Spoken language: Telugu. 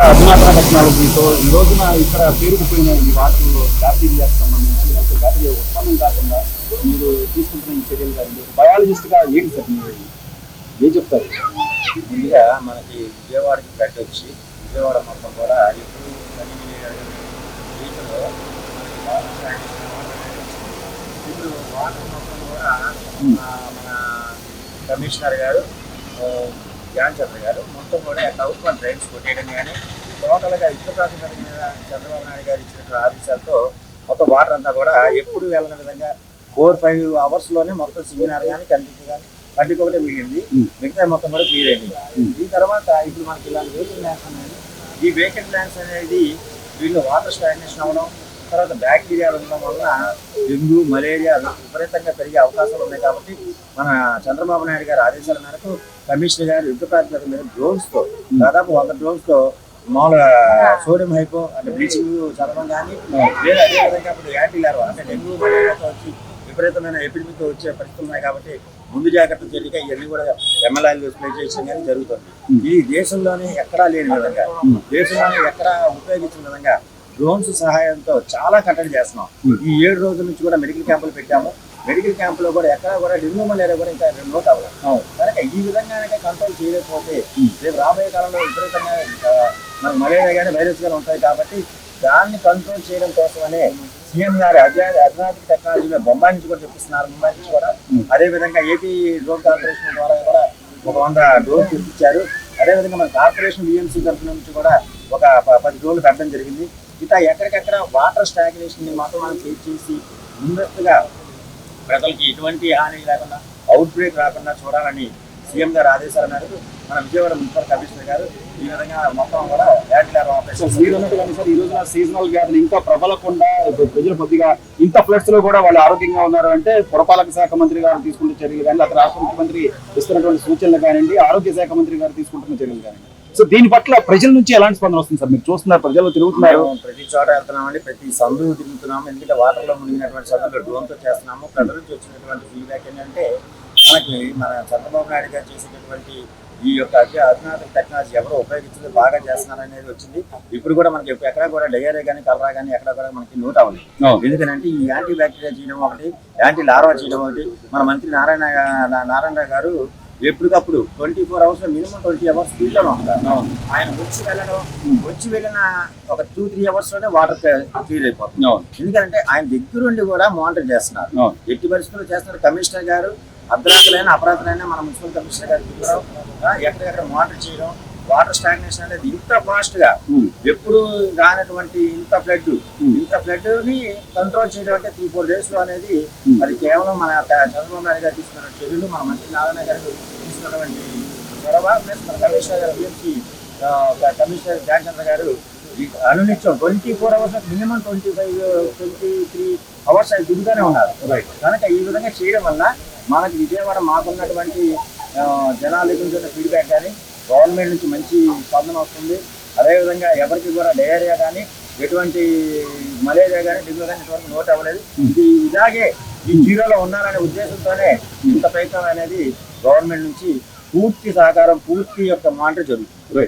అధునాతన టెక్నాలజీతో ఈ రోజున ఇక్కడ పేరుకుపోయిన ఈ వాటర్ బ్యాక్టీరియాకి సంబంధించి లేకపోతే బ్యాక్టీరియా ఉత్పన్నం కాకుండా మీరు తీసుకుంటున్న ఈ చర్యలు కానీ బయాలజిస్ట్గా ఏంటి సార్ మీరు ఏం చెప్తారు? ముందుగా మనకి విజయవాడకి ఫ్లడ్ వచ్చి విజయవాడ మొత్తం కూడా ఎప్పుడు రీతిలో ఇప్పుడు వాటర్ మొత్తం కూడా మన కమిషనర్ గారు ధ్యాన్ చంద్ర గారు మొత్తం కూడా గవర్నమెంట్ డ్రైన్స్ కొట్టేయడం కానీ టోటల్గా యుద్ధ ప్రాతిపదిక మీద చంద్రబాబు నాయుడు గారు ఇచ్చినటువంటి ఆదేశాలతో మొత్తం వాటర్ అంతా కూడా ఎప్పుడు వెళ్ళిన విధంగా 4-5 అవర్స్లోనే మొత్తం సిమినార్ కానీ కంటికి ఒకటే మిగిలింది, మిగతా మొత్తం కూడా క్లియర్ అయింది. ఈ తర్వాత ఇప్పుడు మనకి ఇలాంటి వేకెంట్ ల్యాండ్స్ అనేది ఈ వేకెంట్ ల్యాండ్స్ అనేది వీళ్ళు వాటర్ స్టాగ్నేషన్ అవ్వడం తర్వాత బ్యాక్టీరియాలు ఉండడం వల్ల డెంగ్యూ మలేరియా విపరీతంగా పెరిగే అవకాశాలు ఉన్నాయి. కాబట్టి మన చంద్రబాబు నాయుడు గారి ఆదేశాల మేరకు కమిషనర్ గారు యుద్ధ ప్రాతిపదిక మీద డ్రోన్స్తో దాదాపు 100 డ్రోన్స్తో మామూలుగా సోడియం హైపో అంటే బ్లీచింగ్ చదవడం కానీ లేదా అదేవిధంగా ఇప్పుడు యాంటీ లార్వా అంటే డెంగ్యూ మలేరియాతో వచ్చి విపరీతమైన ఎపిడమిక్ వచ్చే పరిస్థితులు ఉన్నాయి. కాబట్టి ముందు జాగ్రత్త చర్యగా ఇవన్నీ కూడా ఎమ్మెల్యేలు స్ప్రే చేయడం కానీ జరుగుతుంది. ఇది దేశంలోనే ఎక్కడా లేని విధంగా దేశంలోనే ఎక్కడా ఉపయోగించిన విధంగా డ్రోన్స్ సహాయంతో చాలా కట్టడి చేస్తున్నాం. ఈ 7 రోజుల నుంచి కూడా మెడికల్ క్యాంపులు పెట్టాము. మెడికల్ క్యాంపులో కూడా ఎక్కడ కూడా డెంగ్యూ మలేరియా కూడా ఇంకా నోట్ అవ్వలేదు. కనుక ఈ విధంగానే కంట్రోల్ చేయలేకపోతే రేపు రాబోయే కాలంలో విపరీతంగా మనకు మలేరియా కానీ వైరస్ కానీ ఉంటాయి. కాబట్టి దాన్ని కంట్రోల్ చేయడం కోసమనే సీఎం గారు అధునాతన టెక్నాలజీ బొంబాయి నుంచి కూడా తెప్పిస్తున్నారు. ముంబై నుంచి కూడా అదేవిధంగా ఏపీ డ్రోన్ కార్పొరేషన్ ద్వారా కూడా ఒక 100 డ్రోన్స్ తెప్పించారు. అదేవిధంగా మన కార్పొరేషన్ బిఎంసీ తరఫు నుంచి కూడా ఒక 10 డ్రోన్లు పెట్టడం జరిగింది. ఇట్లా ఎక్కడికెక్కడ వాటర్ స్టాగ్నేషన్ మాత్రం మనం చేసి ముందస్తుగా ప్రజలకి ఎటువంటి హాని లేకుండా అవుట్ బ్రేక్ రాకుండా చూడాలని సీఎం గారు ఆదేశాల మేరకు మన విజయవాడ మున్సిపల్ కమిషనర్ గారు ఈ విధంగా మొత్తం కూడా యాంటీ-లార్వా ఆపరేషన్ మీరు ఉన్నట్టుగానే సార్ ఈ రోజున సీజనల్ వ్యాధులు ఇంకా ప్రబలకుండా ప్రజలు కొద్దిగా ఇంత ఫ్లడ్స్ లో కూడా వాళ్ళు ఆరోగ్యంగా ఉన్నారు అంటే పురపాలక శాఖ మంత్రి గారు తీసుకుంటున్న చర్యలు కానీ అక్కడ రాష్ట్ర ముఖ్యమంత్రి ఇస్తున్నటువంటి సూచనలు కానివ్వండి, ఆరోగ్య శాఖ మంత్రి గారు తీసుకుంటున్న చర్యలు కానివ్వండి. సో దీని పట్ల ప్రజల నుంచి ఎలాంటి స్పందన వస్తుంది సార్? మీరు చూస్తున్నారు ప్రజలు తిరుగుతున్నారు, ప్రతి చోట వెళ్తున్నామండి, ప్రతి సందు తిరుగుతున్నాము. ఎందుకంటే వాటర్లో మునిగినటువంటి సందులో డ్రోన్తో చేస్తున్నాము. ప్రజల నుంచి వచ్చినటువంటి ఫీడ్బ్యాక్ ఏంటంటే మనకి మన చంద్రబాబు నాయుడు గారు చేసేటటువంటి ఈ యొక్క అధునాతన టెక్నాలజీ ఎవరో ఉపయోగించింది బాగా చేస్తున్నారు అనేది వచ్చింది. ఇప్పుడు కూడా మనకి ఎక్కడ కూడా డయేరియా కానీ కలరా కానీ ఎక్కడ కూడా మనకి నోట్ అవ్వలేదు. ఎందుకంటే ఈ యాంటీ బ్యాక్టీరియా చేయడం ఒకటి, యాంటీ లార్వా చేయడం ఒకటి. మన మంత్రి నారాయణ గారు ఎప్పటికప్పుడు 24 అవర్స్ మినిమం 20 అవర్స్ ఫీల్డ్లోనే ఉంటారు. ఆయన వచ్చి వెళ్ళిన ఒక 2-3 అవర్స్ లోనే వాటర్ క్లియర్ అయిపోతుంది. ఎందుకంటే ఆయన దగ్గరుండి కూడా మానిటర్ చేస్తున్నారు, ఎట్టి పరిస్థితుల్లో చేస్తున్నారు. కమిషనర్ గారు అర్ధరాత్రులైనా అపరాత్రులైనా మన మున్సిపల్ కమిషనర్ గారు తిప్పడం, ఎక్కడెక్కడ మానిటర్ చేయడం, వాటర్ స్టాగ్నేషన్ అనేది ఇంత ఫాస్ట్ గా ఎప్పుడు రానటువంటి ఇంత ఫ్లడ్ ని కంట్రోల్ చేయడం అంటే 3-4 days లో అనేది అది కేవలం మన చంద్రబాబు నాయుడు గారు తీసుకున్న చర్యలు, మన మంత్రి నారాయణ గారు తీసుకున్నటువంటి చొరవ, మన కమిషనర్ గారు కమిషనర్ ధ్యాన్ చంద్ర గారు అనునిత్యం 24 అవర్స్ మినిమం 25-23 అవర్స్ అది దిగుతూనే ఉన్నారు. కనుక ఈ విధంగా చేయడం వల్ల మనకి విజయవాడ మాకున్నటువంటి జనాల నుంచి ఫీడ్బ్యాక్ కానీ గవర్నమెంట్ నుంచి మంచి స్పందన వస్తుంది. అదేవిధంగా ఎవరికి కూడా డయేరియా కానీ ఎటువంటి మలేరియా కానీ డెంగ్యూ కానీ ఇటువంటి నోట్ అవ్వలేదు. ఇలాగే ఈ జీరోలో ఉన్నారనే ఉద్దేశంతోనే ఇంత ప్రయత్నం అనేది గవర్నమెంట్ నుంచి పూర్తి సహకారం, పూర్తి యొక్క మానిటర్ జరుగుతుంది.